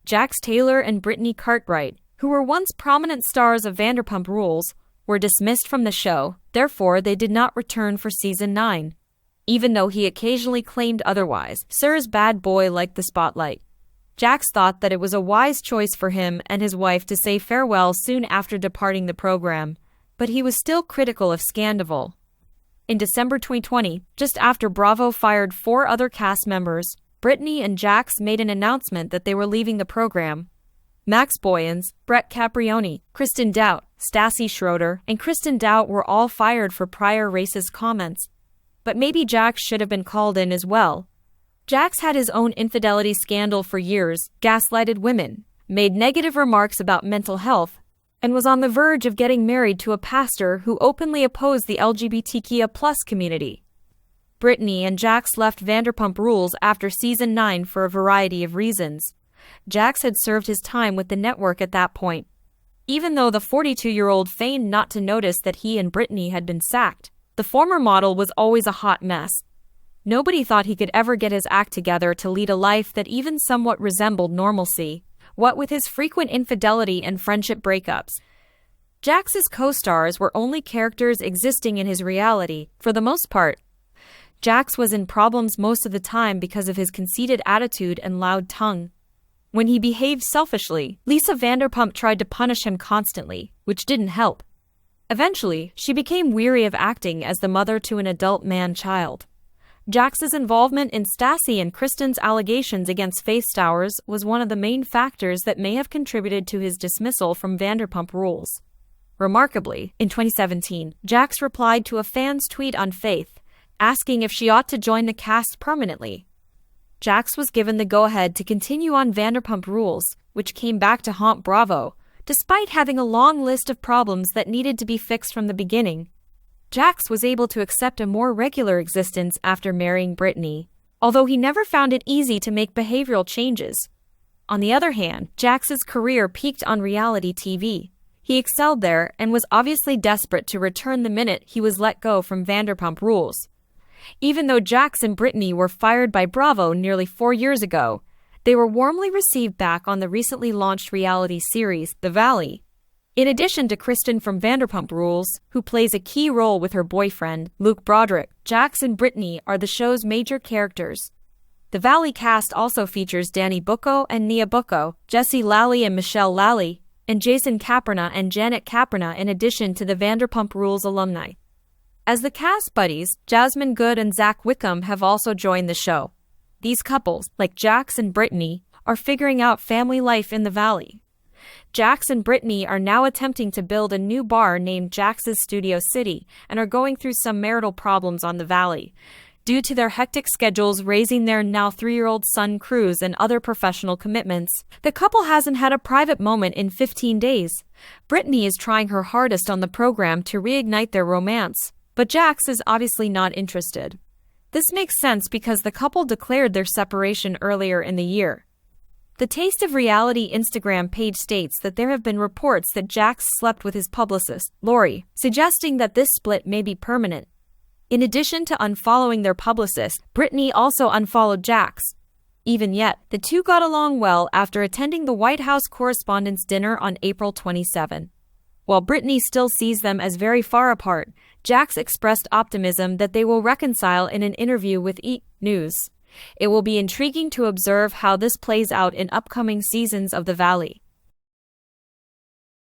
Jax Taylor and Brittany Cartwright, who were once prominent stars of Vanderpump Rules, were dismissed from the show, therefore they did not return for season 9. Even though he occasionally claimed otherwise, Sir's bad boy liked the spotlight. Jax thought that it was a wise choice for him and his wife to say farewell soon after departing the program, but he was still critical of Scandival. In December 2020, just after Bravo fired 4 other cast members, Brittany and Jax made an announcement that they were leaving the program. Max Boyens, Brett Caprioni, Kristen Dout, Stassi Schroeder, and Kristen Dout were all fired for prior racist comments. But maybe Jax should have been called in as well. Jax had his own infidelity scandal for years, gaslighted women, made negative remarks about mental health, and was on the verge of getting married to a pastor who openly opposed the LGBTQIA+ community. Brittany and Jax left Vanderpump Rules after season 9 for a variety of reasons. Jax had served his time with the network at that point. Even though the 42-year-old feigned not to notice that he and Brittany had been sacked, the former model was always a hot mess. Nobody thought he could ever get his act together to lead a life that even somewhat resembled normalcy, what with his frequent infidelity and friendship breakups. Jax's co-stars were only characters existing in his reality, for the most part. Jax was in problems most of the time because of his conceited attitude and loud tongue. When he behaved selfishly, Lisa Vanderpump tried to punish him constantly, which didn't help. Eventually, she became weary of acting as the mother to an adult man-child. Jax's involvement in Stassi and Kristen's allegations against Faith Stowers was one of the main factors that may have contributed to his dismissal from Vanderpump Rules. Remarkably, in 2017, Jax replied to a fan's tweet on Faith, asking if she ought to join the cast permanently. Jax was given the go-ahead to continue on Vanderpump Rules, which came back to haunt Bravo, despite having a long list of problems that needed to be fixed from the beginning. Jax was able to accept a more regular existence after marrying Brittany, although he never found it easy to make behavioral changes. On the other hand, Jax's career peaked on reality TV. He excelled there and was obviously desperate to return the minute he was let go from Vanderpump Rules. Even though Jax and Brittany were fired by Bravo nearly 4 years ago, they were warmly received back on the recently launched reality series, The Valley. In addition to Kristen from Vanderpump Rules, who plays a key role with her boyfriend, Luke Broderick, Jax and Brittany are the show's major characters. The Valley cast also features Danny Bucco and Nia Bucco, Jesse Lally and Michelle Lally, and Jason Caperna and Janet Caperna in addition to the Vanderpump Rules alumni. As the cast buddies, Jasmine Good and Zach Wickham have also joined the show. These couples, like Jax and Brittany, are figuring out family life in the Valley. Jax and Brittany are now attempting to build a new bar named Jax's Studio City and are going through some marital problems on the Valley, due to their hectic schedules raising their now 3-year-old son Cruz and other professional commitments. The couple hasn't had a private moment in 15 days. Brittany is trying her hardest on the program to reignite their romance, but Jax is obviously not interested. This makes sense because the couple declared their separation earlier in the year. The Taste of Reality Instagram page states that there have been reports that Jax slept with his publicist, Lori, suggesting that this split may be permanent. In addition to unfollowing their publicist, Brittany also unfollowed Jax. Even yet, the two got along well after attending the White House Correspondents' Dinner on April 27. While Brittany still sees them as very far apart, Jax expressed optimism that they will reconcile in an interview with E! News. It will be intriguing to observe how this plays out in upcoming seasons of The Valley.